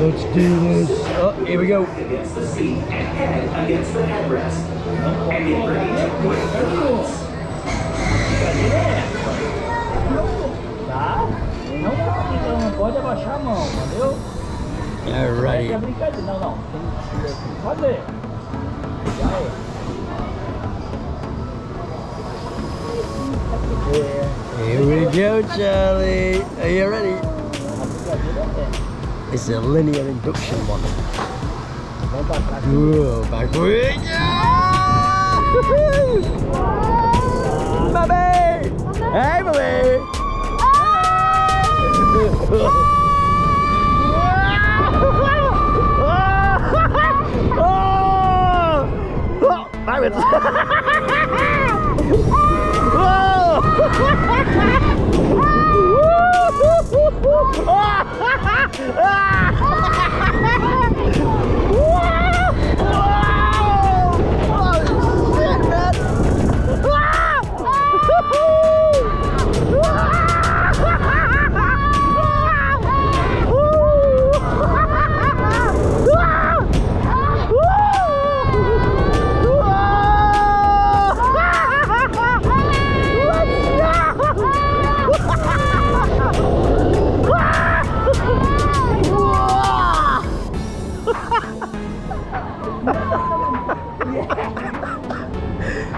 Let's do this. Oh, here we go. Against the seat and against the headrest. And in for each quick points. Tá? Não pode abaixar a mão, entendeu? Alrighty. É brincadeira. Não, tem que fazer. Já é. Here we go, Charlie. Are you ready? It's a linear induction one. Whoa, backward. Baby! Hey, baby! Backwards!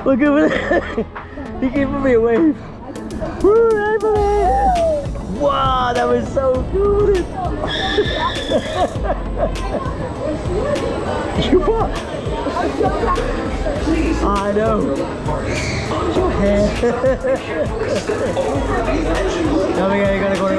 Look at it. He gave me a wave. Woo, wow, that was so good. You what? I know. Your hair. Now we gotta go to